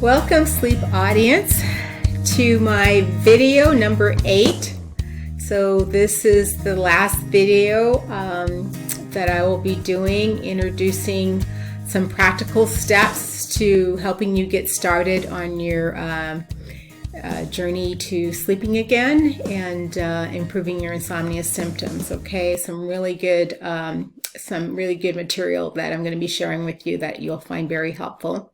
Welcome, sleep audience, to my video number 8. So this is the last video that I will be doing, introducing some practical steps to helping you get started on your journey to sleeping again and improving your insomnia symptoms. Okay, some really good material that I'm going to be sharing with you that you'll find very helpful.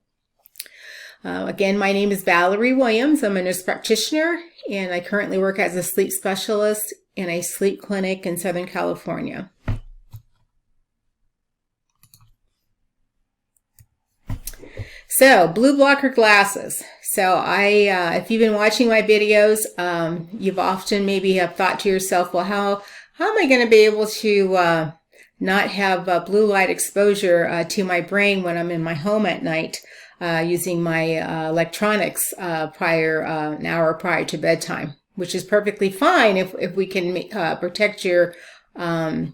Again, my name is Valerie Williams. I'm a nurse practitioner, and I currently work as a sleep specialist in a sleep clinic in Southern California. So, blue blocker glasses. So if you've been watching my videos, you've often maybe have thought to yourself, well, how am I going to be able to not have blue light exposure to my brain when I'm in my home at night using my electronics an hour prior to bedtime, which is perfectly fine if we can protect your eyes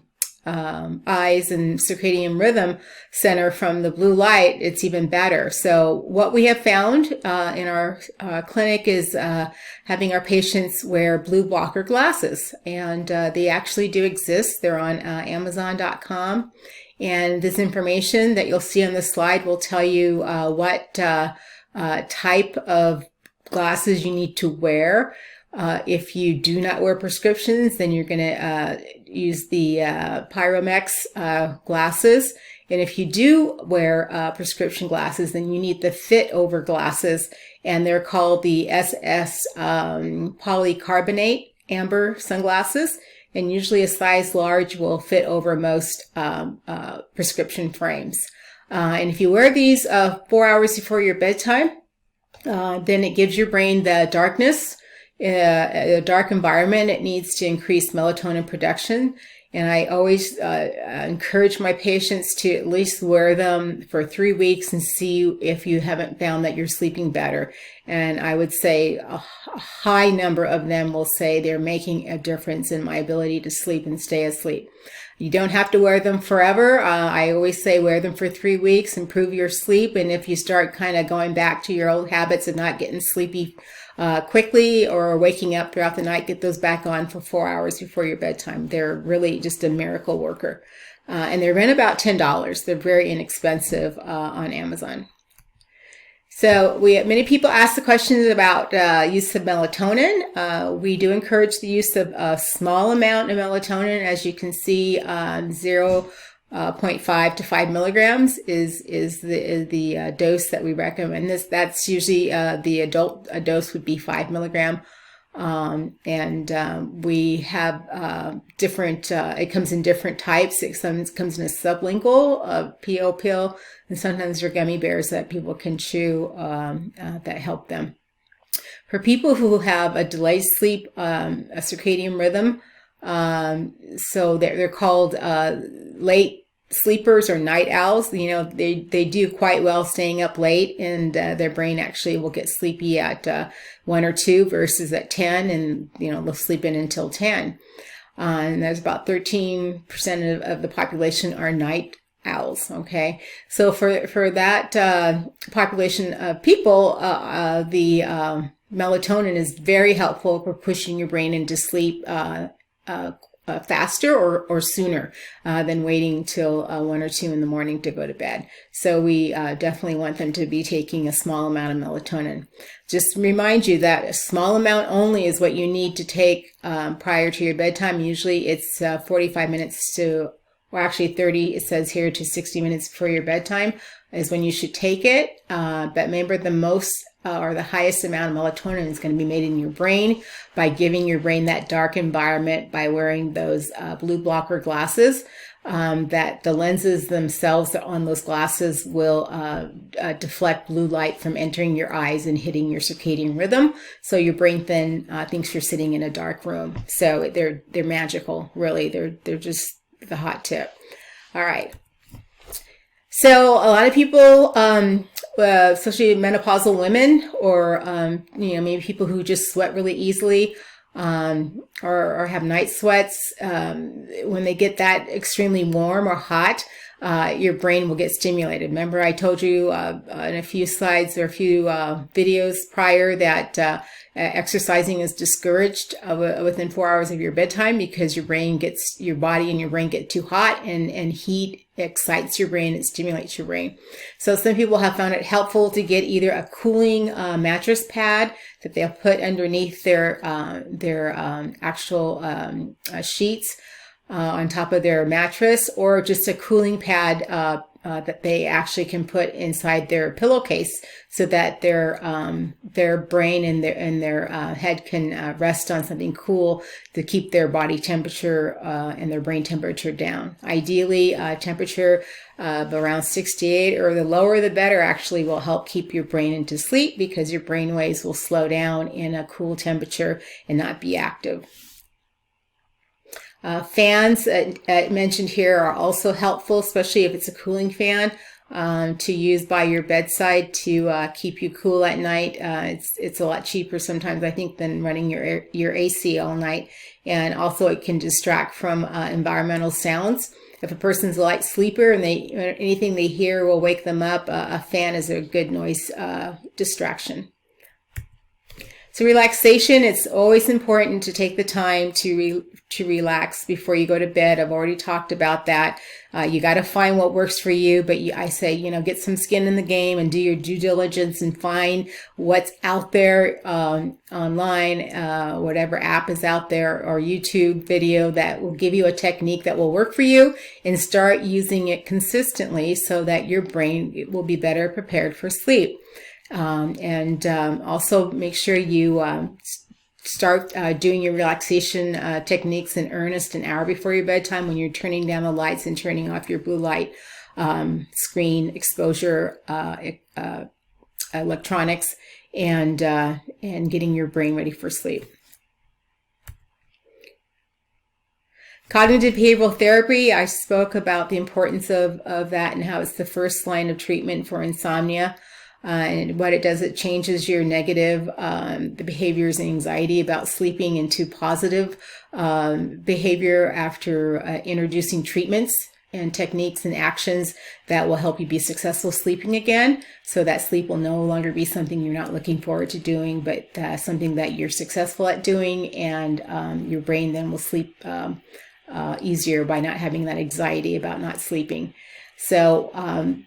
and circadian rhythm center from the blue light. It's even better. So what we have found in our clinic is having our patients wear blue blocker glasses, and they actually do exist. They're on Amazon.com, and this information that you'll see on the slide will tell you what type of glasses you need to wear. If you do not wear prescriptions, then you're going to use the Pyromex glasses. And if you do wear prescription glasses, then you need the fit over glasses, and they're called the SS polycarbonate amber sunglasses. And usually a size large will fit over most prescription frames. And if you wear these 4 hours before your bedtime, then it gives your brain the darkness, a dark environment. It needs to increase melatonin production. And I always encourage my patients to at least wear them for 3 weeks and see if you haven't found that you're sleeping better. And I would say a high number of them will say they're making a difference in my ability to sleep and stay asleep. You don't have to wear them forever. I always say wear them for 3 weeks, improve your sleep. And if you start kind of going back to your old habits of not getting sleepy quickly or waking up throughout the night, get those back on for 4 hours before your bedtime. They're really just a miracle worker. And they're in about $10. They're very inexpensive on Amazon. So many people ask the questions about use of melatonin. We do encourage the use of a small amount of melatonin. As you can see, 0.5 to 5 milligrams is the dose that we recommend. That's usually the adult dose would be 5 milligram. We have different, it comes in different types. It comes in a sublingual PO pill, and sometimes there are gummy bears that people can chew that help them. For people who have a delayed sleep, a circadian rhythm, so they're called late sleepers or night owls. You know, they do quite well staying up late, and their brain actually will get sleepy at 1 or 2 versus at 10, and they'll sleep in until 10. And there's about 13% of the population are night owls. Okay, so for that population of people, the melatonin is very helpful for pushing your brain into sleep faster or sooner than waiting till 1 or 2 in the morning to go to bed. So we definitely want them to be taking a small amount of melatonin. Just remind you that a small amount only is what you need to take prior to your bedtime. Usually it's 45 minutes to, or actually 30, it says here, to 60 minutes before your bedtime is when you should take it. But remember, the most or the highest amount of melatonin is going to be made in your brain by giving your brain that dark environment by wearing those blue blocker glasses. That the lenses themselves on those glasses will deflect blue light from entering your eyes and hitting your circadian rhythm. So your brain then thinks you're sitting in a dark room. So they're magical, really. They're just the hot tip. All right. So a lot of people, especially menopausal women, or maybe people who just sweat really easily, or have night sweats, when they get that extremely warm or hot, your brain will get stimulated. Remember, I told you in a few slides or a few videos prior that exercising is discouraged within 4 hours of your bedtime because your body and your brain get too hot, and heat excites your brain, it stimulates your brain. So some people have found it helpful to get either a cooling mattress pad that they'll put underneath their actual sheets on top of their mattress, or just a cooling pad that they actually can put inside their pillowcase, so that their brain and their head can rest on something cool to keep their body temperature and their brain temperature down. Ideally, temperature of around 68, or the lower the better, actually will help keep your brain into sleep, because your brain waves will slow down in a cool temperature and not be active. Fans mentioned here are also helpful, especially if it's a cooling fan, to use by your bedside to keep you cool at night. It's a lot cheaper sometimes, I think, than running your AC all night. And also it can distract from environmental sounds. If a person's a light sleeper and anything they hear will wake them up, a fan is a good noise distraction. So relaxation, it's always important to take the time to relax before you go to bed. I've already talked about that. You got to find what works for you, but I say, get some skin in the game and do your due diligence and find what's out there online, whatever app is out there, or YouTube video that will give you a technique that will work for you, and start using it consistently so that your brain will be better prepared for sleep. Also make sure you start doing your relaxation techniques in earnest an hour before your bedtime, when you're turning down the lights and turning off your blue light screen exposure, electronics, and getting your brain ready for sleep. Cognitive behavioral therapy, I spoke about the importance of that and how it's the first line of treatment for insomnia. And what it does, it changes your negative the behaviors and anxiety about sleeping into positive behavior after introducing treatments and techniques and actions that will help you be successful sleeping again. So that sleep will no longer be something you're not looking forward to doing, but something that you're successful at doing, and your brain then will sleep easier by not having that anxiety about not sleeping. So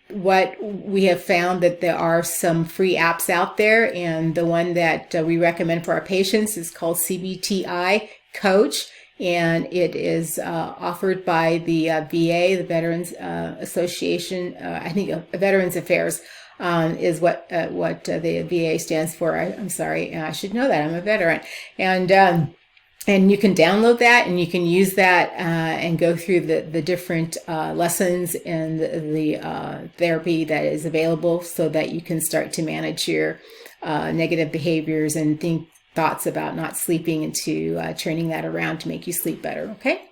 what we have found, that there are some free apps out there, and the one that we recommend for our patients is called CBTI Coach, and it is offered by the VA, the Veterans Association. I think Veterans Affairs is what the VA stands for. I'm sorry, I should know that. I'm a veteran, and you can download that, and you can use that and go through the different lessons and the therapy that is available, so that you can start to manage your negative behaviors and thoughts about not sleeping, into turning that around to make you sleep better. Okay.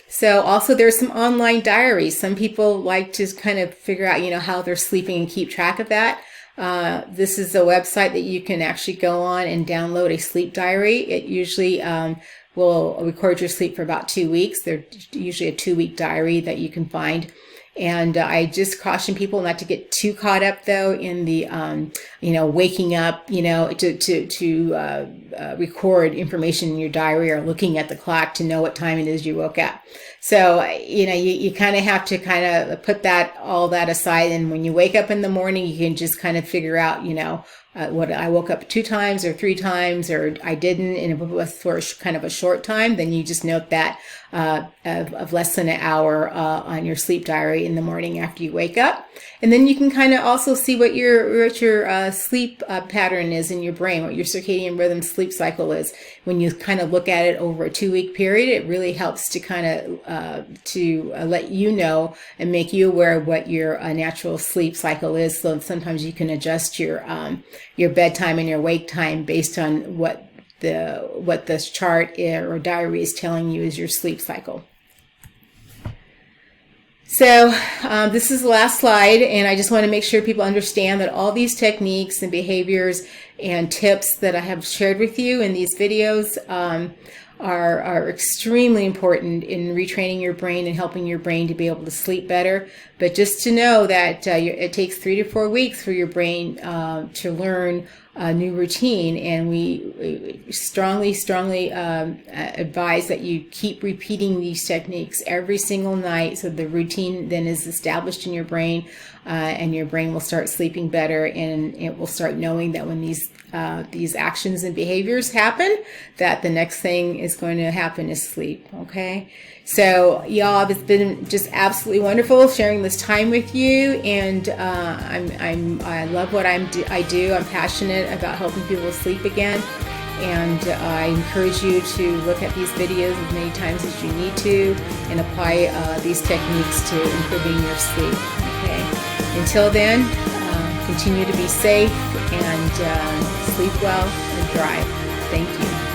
So also there's some online diaries. Some people like to kind of figure out, how they're sleeping and keep track of that. This is a website that you can actually go on and download a sleep diary. It usually will record your sleep for about 2 weeks. They're usually a 2-week diary that you can find. And I just caution people not to get too caught up, though, in the waking up, to record information in your diary, or looking at the clock to know what time it is you woke up. So, you kind of have to put all that aside. And when you wake up in the morning, you can just kind of figure out, what I woke up 2 times or 3 times, or I didn't, and if it was for kind of a short time, then you just note that of less than an hour on your sleep diary in the morning after you wake up. And then you can kind of also see what your sleep pattern is in your brain, what your circadian rhythm sleep cycle is. When you kind of look at it over a 2-week period, it really helps to kind of let you know and make you aware of what your natural sleep cycle is. So sometimes you can adjust your bedtime and your wake time based on what this chart or diary is telling you is your sleep cycle. So this is the last slide, and I just want to make sure people understand that all these techniques and behaviors and tips that I have shared with you in these videos are extremely important in retraining your brain and helping your brain to be able to sleep better. But just to know that it takes 3 to 4 weeks for your brain to learn a new routine, and we strongly advise that you keep repeating these techniques every single night, so the routine then is established in your brain, and your brain will start sleeping better, and it will start knowing that when these actions and behaviors happen, that the next thing is going to happen is sleep. Okay, so y'all, it's been just absolutely wonderful sharing this time with you, and I love what I do. I'm passionate about helping people sleep again, and I encourage you to look at these videos as many times as you need to and apply these techniques to improving your sleep. Okay, until then, continue to be safe and sleep well and thrive. Thank you.